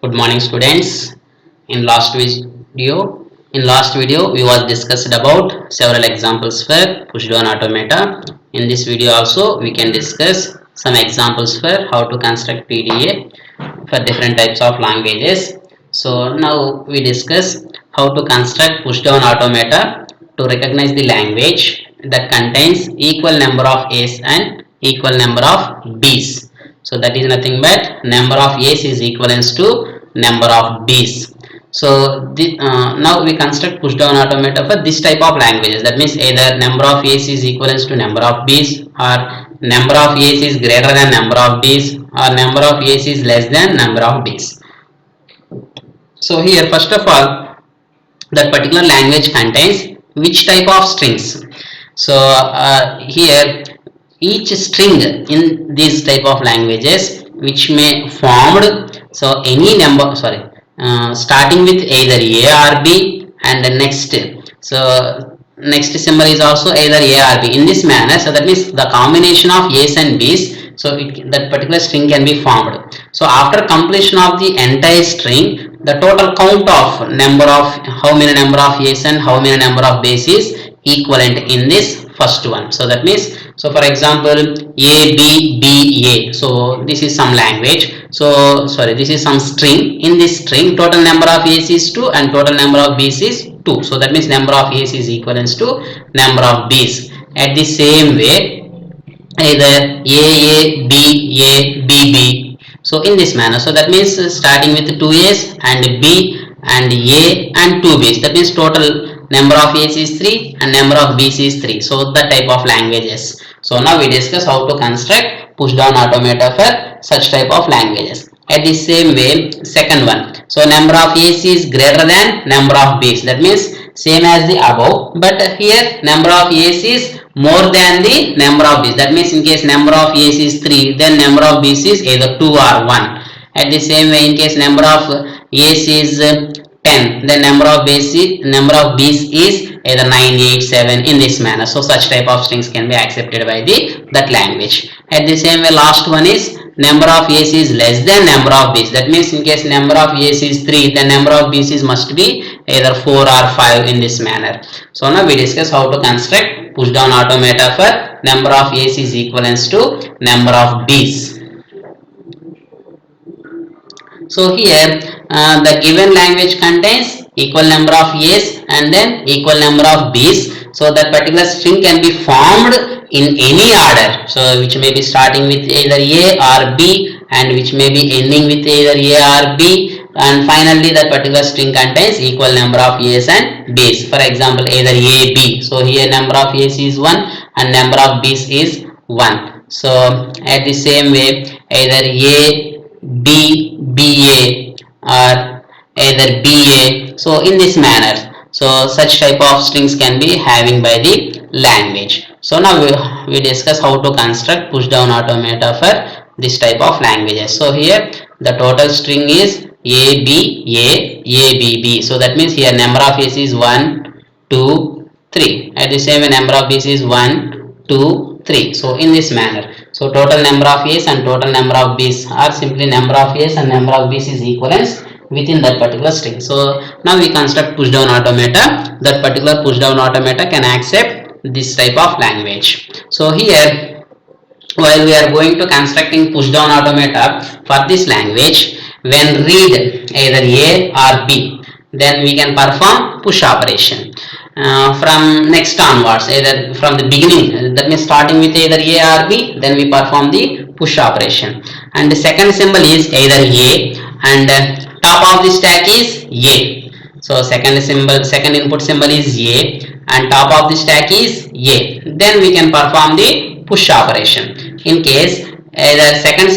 Good morning, students. In last video, we was discussed about several examples for pushdown automata. In this video also, we can discuss some examples for how to construct PDA for different types of languages. So now we discuss how to construct pushdown automata to recognize the language that contains equal number of A's and equal number of B's. So that is nothing but number of A's is equivalent to number of B's. So now we construct pushdown automata for this type of languages. That means either number of A's is equivalent to number of B's, or number of A's is greater than number of B's, or number of A's is less than number of B's. So here first of all, that particular language contains which type of strings. So here each string in these type of languages which may formed, so any number, starting with either A or B, and the next, so next symbol is also either A or B in this manner. So that means the combination of A's and B's, so that particular string can be formed. So after completion of the entire string, the total count of number of how many number of A's and how many number of B's is equivalent in this first one. So that means, so for example, A, B, B, A. So this is some language. So this is some string. In this string, total number of A's is 2 and total number of B's is 2. So that means number of A's is equivalent to number of B's. At the same way, either A, B, B. So in this manner, so that means starting with 2 A's and B and A and 2 B's. That means total number of A's is 3 and number of B's is 3. So that type of languages. So now we discuss how to construct pushdown automata for such type of languages. At the same way, second one. So number of A's is greater than number of B's. That means same as the above, but here number of A's is more than the number of B's. That means in case number of A's is 3, then number of B's is either 2 or 1. At the same way, in case number of A's is 10, then number of B's is either 9, 8, 7 in this manner. So such type of strings can be accepted by that language. At the same way, last one is number of A's is less than number of B's. That means in case number of A's is 3, then number of B's must be either 4 or 5 in this manner. So now we discuss how to construct pushdown automata for number of A's is equivalent to number of B's. So here the given language contains equal number of A's and then equal number of B's. So that particular string can be formed in any order. So which may be starting with either A or B and which may be ending with either A or B. And finally that particular string contains equal number of A's and B's. For example, either A, B. So here number of A's is 1 and number of B's is 1. So at the same way, either A, B, BA or either BA. So in this manner, so such type of strings can be having by the language. So now we discuss how to construct pushdown automata for this type of languages. So here the total string is A, B, A, B, B. So that means here number of A's is 1, 2, 3. At the same way number of B's is 1, 2, 3. So in this manner. So total number of A's and total number of B's are simply number of A's and number of B's is equivalent within that particular string. So now we construct pushdown automata. That particular pushdown automata can accept this type of language. So here, while we are going to constructing pushdown automata for this language, when read either A or B, then we can perform push operation. From next onwards, either from the beginning, that means starting with either A or B, then we perform the push operation. And the second symbol is either A and top of the stack is A. So second input symbol is A and top of the stack is A. Then we can perform the push operation. In case either second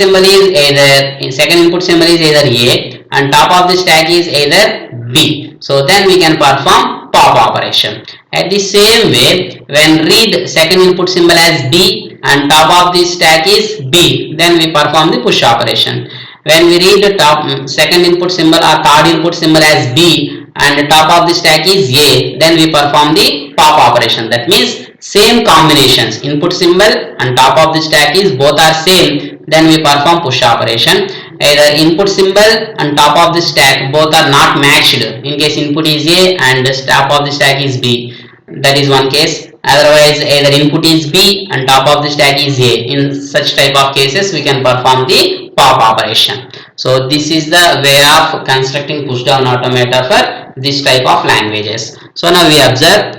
input symbol is either A and top of the stack is either B. So then we can perform pop operation. At the same way, when read second input symbol as B and top of the stack is B, then we perform the push operation. When we read the second input symbol or third input symbol as B and the top of the stack is A, then we perform the pop operation. That means same combinations, input symbol and top of the stack is both are same, then we perform push operation. either input symbol and top of the stack both are not matched. In case input is A and the top of the stack is B, that is one case. Otherwise, either input is B and top of the stack is A. In such type of cases, we can perform the pop operation. So this is the way of constructing pushdown automata for this type of languages. So now we observe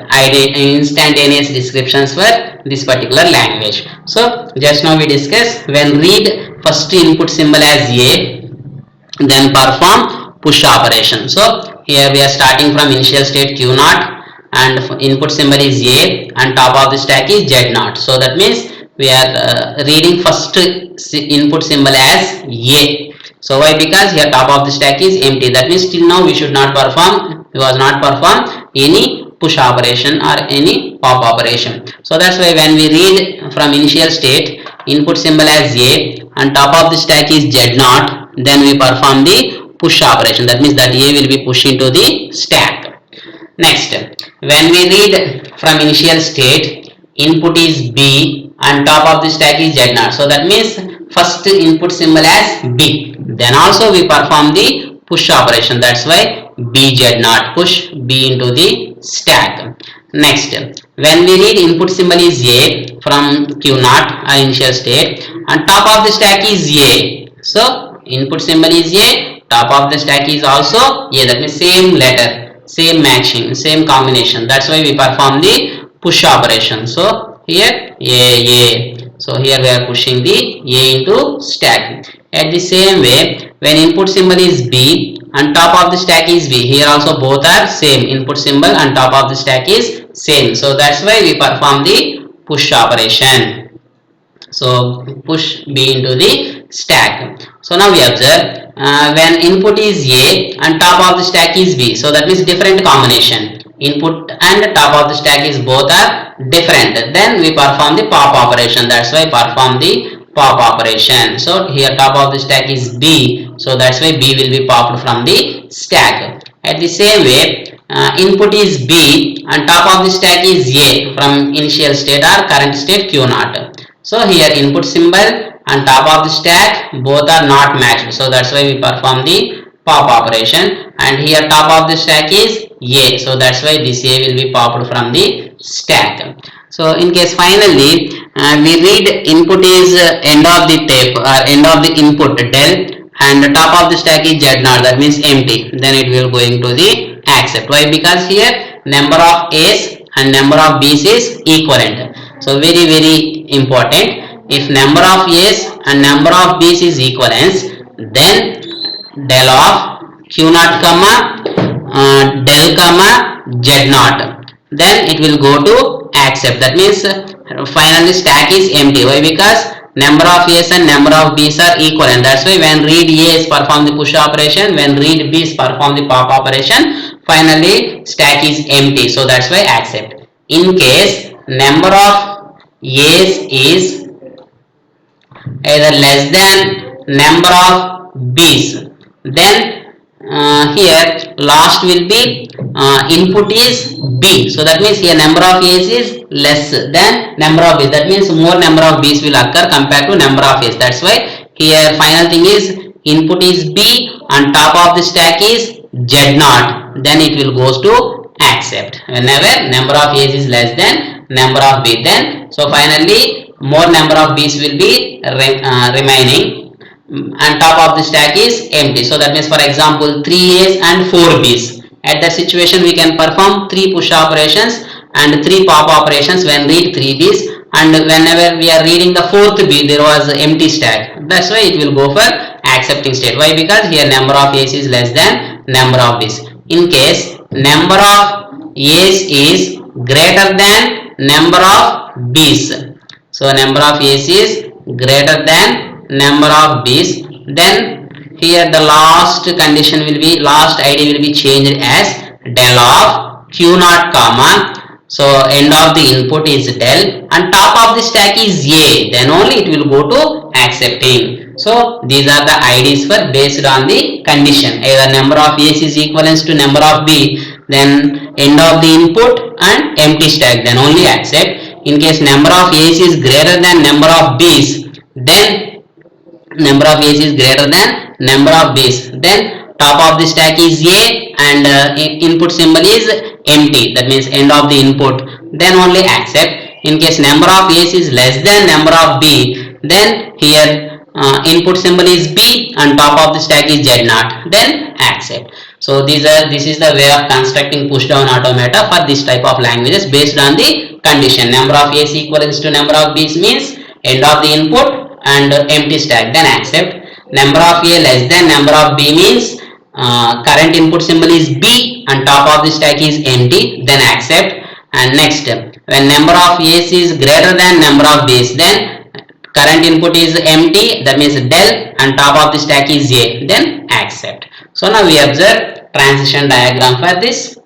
instantaneous descriptions for this particular language. So just now we discussed, when read first input symbol as A, then perform push operation. So here we are starting from initial state Q naught and input symbol is A and top of the stack is Z naught. So that means we are reading first input symbol as A. So why? Because here top of the stack is empty. That means till now we should not perform, we was not perform any push operation or any pop operation. So that's why when we read from initial state input symbol as A and top of the stack is Z naught, then we perform the push operation. That means that A will be pushed into the stack. Next, when we read from initial state input is B and top of the stack is Z naught. So that means first input symbol as B. Then also we perform the push operation. That's why BZ naught, push B into the stack. Next, when we read input symbol is A from Q naught or initial state and top of the stack is A. So input symbol is A, top of the stack is also A. That means same letter, same matching, same combination. That's why we perform the push operation. So here A. So here we are pushing the A into stack. At the same way, when input symbol is B and top of the stack is B, here also both are same, input symbol and top of the stack is same. So that's why we perform the push operation. So push B into the stack. So now we observe when input is A and top of the stack is B. So that means different combination. Input and top of the stack is both are different. Then we perform the pop operation. That's why perform the pop operation. So here top of the stack is B. So that's why B will be popped from the stack. At the same way, input is B and top of the stack is A from initial state or current state Q naught. So here input symbol and top of the stack both are not matched. So that's why we perform the pop operation. And here top of the stack is A. So that's why this A will be popped from the stack. So in case finally we read input is end of the tape or end of the input del and the top of the stack is Z naught, that means empty, then it will going to the accept. Why? Because here number of A's and number of B's is equivalent. So very important. If number of A's and number of B's is equivalence, then del of Q naught comma del comma Z naught, then it will go to accept. That means finally stack is empty. Why? Because number of A's and number of B's are equal, and that's why when read A is perform the push operation, when read B is perform the pop operation, finally stack is empty. So that's why accept. In case number of A's is either less than number of B's, then here last will be input is B. So that means here number of A's is less than number of B's. That means more number of B's will occur compared to number of A's. That's why here final thing is input is B and top of the stack is Z naught. Then it will goes to accept. Whenever number of A's is less than number of B, then so finally more number of B's will be remaining and top of the stack is empty. So that means for example 3 A's and 4 B's. At that situation we can perform 3 push operations and 3 pop operations when read 3 B's, and whenever we are reading the 4th B there was empty stack. That's why it will go for accepting state. Why? Because here number of A's is less than number of B's. In case number of A's is greater than number of B's, so number of A's is greater than number of B's, then here the last condition will be, last ID will be changed as del of Q naught comma, so end of the input is del and top of the stack is A, then only it will go to accepting. So these are the IDs for based on the condition, either number of A's is equivalent to number of B, then end of the input and empty stack, then only accept. In case number of A's is greater than number of B's, then number of A's is greater than number of b's, then top of the stack is a and input symbol is empty, that means end of the input, then only accept. In case number of a's is less than number of b, then here input symbol is b and top of the stack is z0, then accept. So this is the way of constructing push down automata for this type of languages based on the condition. Number of a's equals to number of b's means end of the input and empty stack, then accept. Number of a less than number of b means current input symbol is b and top of the stack is empty, then accept. And next, when number of a's is greater than number of b's, then current input is empty, that means del and top of the stack is a, then accept. So now we observe transition diagram for this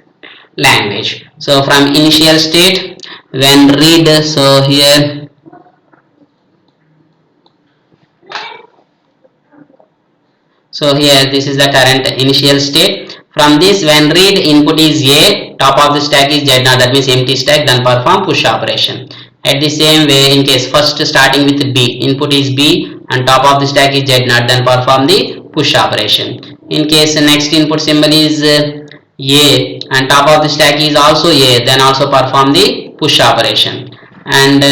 language. So from initial state, when read, so here this is the current initial state. From this, when read, input is a, top of the stack is z0, that means empty stack, then perform push operation. At the same way, in case first starting with b, input is b and top of the stack is z0, then perform the push operation. In case next input symbol is a and top of the stack is also a, then also perform the push operation. And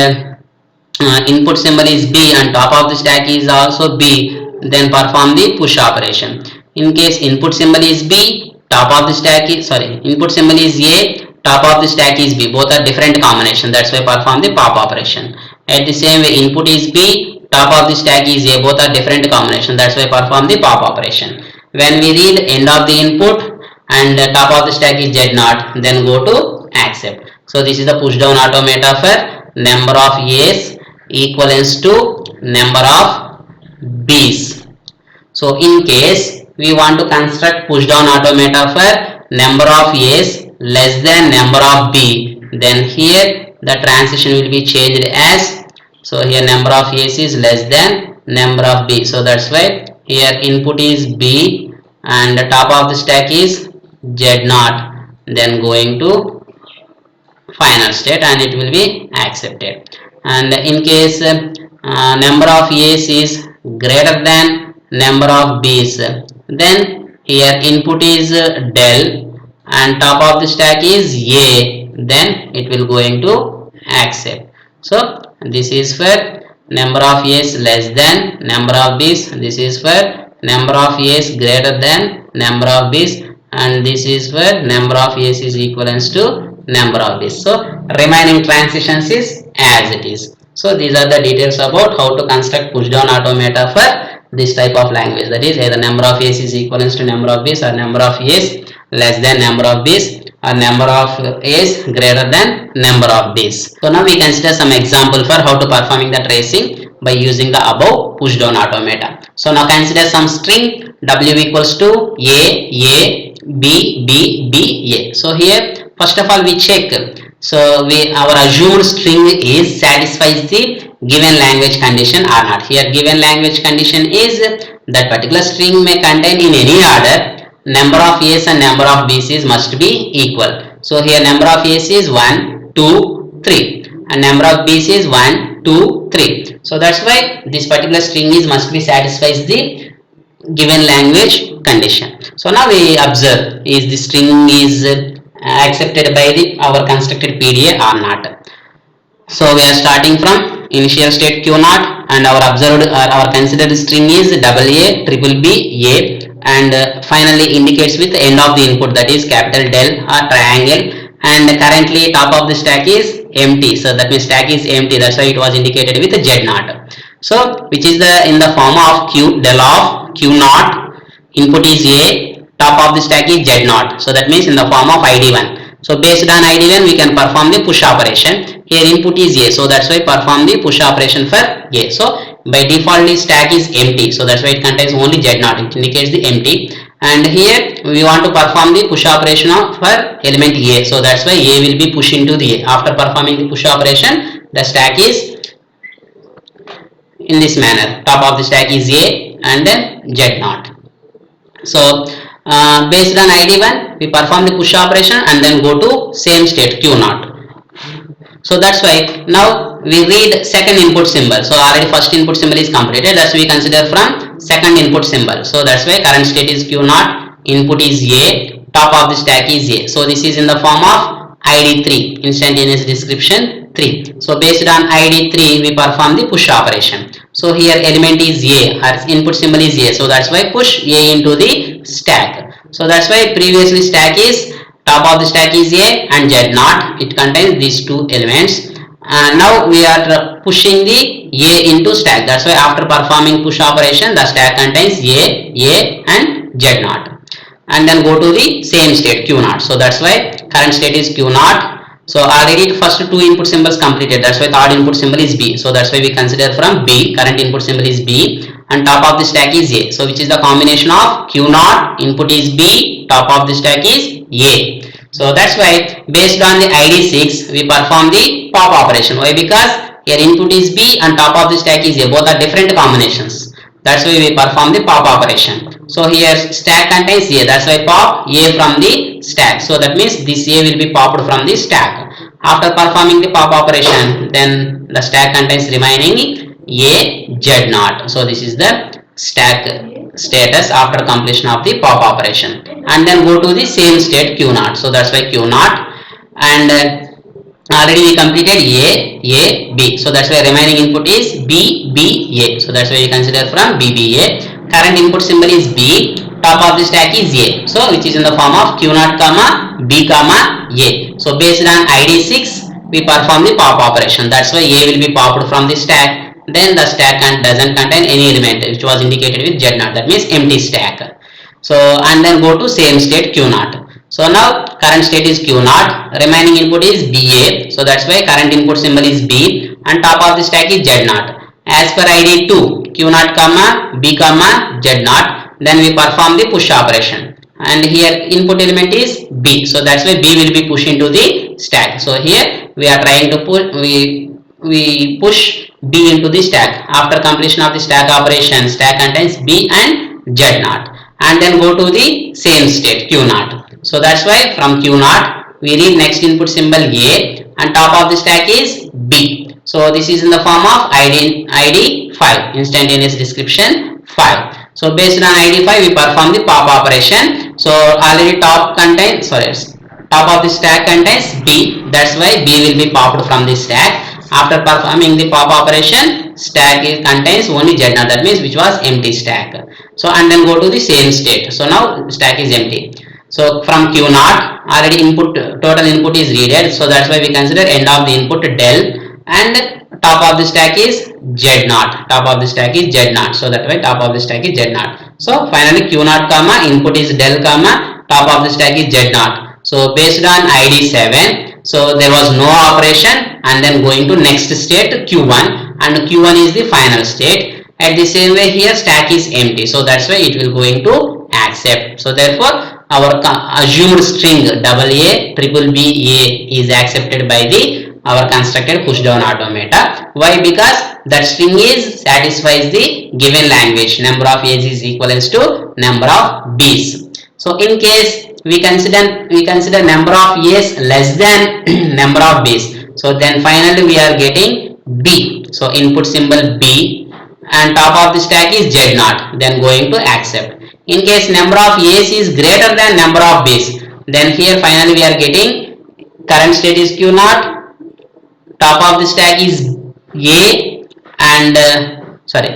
input symbol is b and top of the stack is also b, then perform the push operation. In case input symbol is b, top of the stack is, input symbol is a, top of the stack is b, both are different combination, that's why perform the pop operation. At the same way, input is b, top of the stack is a, both are different combination, that's why perform the pop operation. When we read end of the input and top of the stack is z0, then go to accept. So this is the push down automata for number of a's equivalence to number of b's. So in case we want to construct push down automata for number of a's less than number of b, then here the transition will be changed as, so here number of a's is less than number of b, so that's why here input is b and the top of the stack is z0, then going to final state and it will be accepted. And in case number of a's is greater than number of b's, then here input is del and top of the stack is a, then it will going to accept. So this is for number of a's less than number of b's, this is for number of a's greater than number of b's, and this is for number of a's is equivalent to number of b's. So remaining transitions is as it is. So these are the details about how to construct push down automata for this type of language, that is either number of a's is equivalent to number of b's or number of a's less than number of b's or number of a's greater than number of b's. So now we consider some example for how to performing the tracing by using the above push down automata. So now consider some string w equals to a, b, b, b, a. So here first of all we check, so our assumed string is satisfies the given language condition or not. Here given language condition is that particular string may contain in any order number of a's and number of b's must be equal. So here number of a's is 1, 2, 3 and number of b's is 1, 2, 3. So that's why this particular string is must be satisfies the given language condition. So now we observe is the string is accepted by our constructed PDA or not. So we are starting from initial state q0 and our observed our considered string is AA, triple B, A, and finally indicates with end of the input, that is capital del or triangle, and currently top of the stack is empty, so that means stack is empty, that's why it was indicated with Z0. So which is the in the form of q del of q0, input is A, top of the stack is Z0, so that means in the form of ID1. So based on ID1 we can perform the push operation. Here input is A, so that's why perform the push operation for A. So by default the stack is empty, so that's why it contains only Z0, it indicates the empty. And here we want to perform the push operation for element A, so that's why A will be pushed into the A. After performing the push operation, the stack is in this manner, top of the stack is A and then Z0. So based on ID1 we perform the push operation and then go to same state Q0. So that's why now we read second input symbol. So already first input symbol is completed, that's we consider from second input symbol. So that's why current state is q naught, input is a, top of the stack is a. So this is in the form of id3, instantaneous description 3. So based on id3 we perform the push operation. So here element is a, our input symbol is a, so that's why push a into the stack. So that's why previously stack is top of the stack is a and z naught, it contains these two elements, and now we are pushing the a into stack. That's why after performing push operation the stack contains a and z naught, and then go to the same state q naught. So that's why current state is q naught. So already first two input symbols completed, that's why third input symbol is b. So that's why we consider from b, current input symbol is b and top of the stack is a. So which is the combination of q naught, input is b, top of the stack is a. So that's why based on the id6 we perform the pop operation. Why? Because here input is b and top of the stack is a, both are different combinations. That's why we perform the pop operation. So here stack contains a, that's why pop a from the stack. So that means this a will be popped from the stack. After performing the pop operation, then the stack contains remaining a z naught. So this is the stack status after completion of the pop operation, and then go to the same state q naught. So that's why q naught, and already we completed a b. So that's why remaining input is b b a. So that's why we consider from b b a. Current input symbol is b, top of the stack is a. So which is in the form of q naught comma b comma a. So based on id6 we perform the pop operation. That's why a will be popped from the stack. Then the stack doesn't contain any element which was indicated with z naught, that means empty stack. So and then go to same state q naught. So now current state is q naught, remaining input is ba. So that's why current input symbol is b and top of the stack is z naught. As per id2 q naught comma b comma z naught, then we perform the push operation, and here input element is b. So that's why b will be pushed into the stack. So here we are trying to push, we push b into the stack. After completion of the stack operation, stack contains b and z naught, and then go to the same state q naught. So that's why from q naught we read next input symbol a and top of the stack is b. So this is in the form of id5, instantaneous description 5. So based on id5 we perform the pop operation. So already top of the stack contains b, that's why b will be popped from the stack. After performing the pop operation, stack contains only z naught, that means which was empty stack. So and then go to the same state. So now stack is empty. So from q naught already total input is readed. So that's why we consider end of the input del, and top of the stack is z naught. Top of the stack is z naught. So that way top of the stack is z naught. So finally q naught comma input is del comma top of the stack is z naught. So based on id7, so there was no operation, and then going to next state q1, and q1 is the final state. At the same way here stack is empty, so that's why it will going to accept. So therefore our assumed string AA triple BA is accepted by the our constructed pushdown automata. Why? Because that string is satisfies the given language, number of A's is equivalent to number of B's. So in case we consider number of A's less than number of B's, so then finally we are getting B. So input symbol B and top of the stack is Z naught, then going to accept. In case number of A's is greater than number of B's, then here finally we are getting current state is Q naught, top of the stack is A, and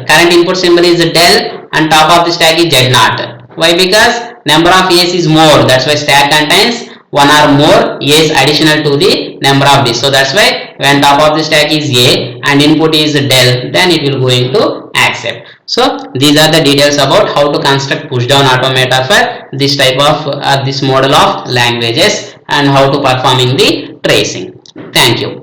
current input symbol is del, and top of the stack is Z naught. Why? Because number of A's is more, that's why stack contains one or more A's additional to the number of B's. So that's why when top of the stack is A and input is del, then it will going to accept. So these are the details about how to construct pushdown automata for this type of this model of languages and how to performing the tracing. Thank you.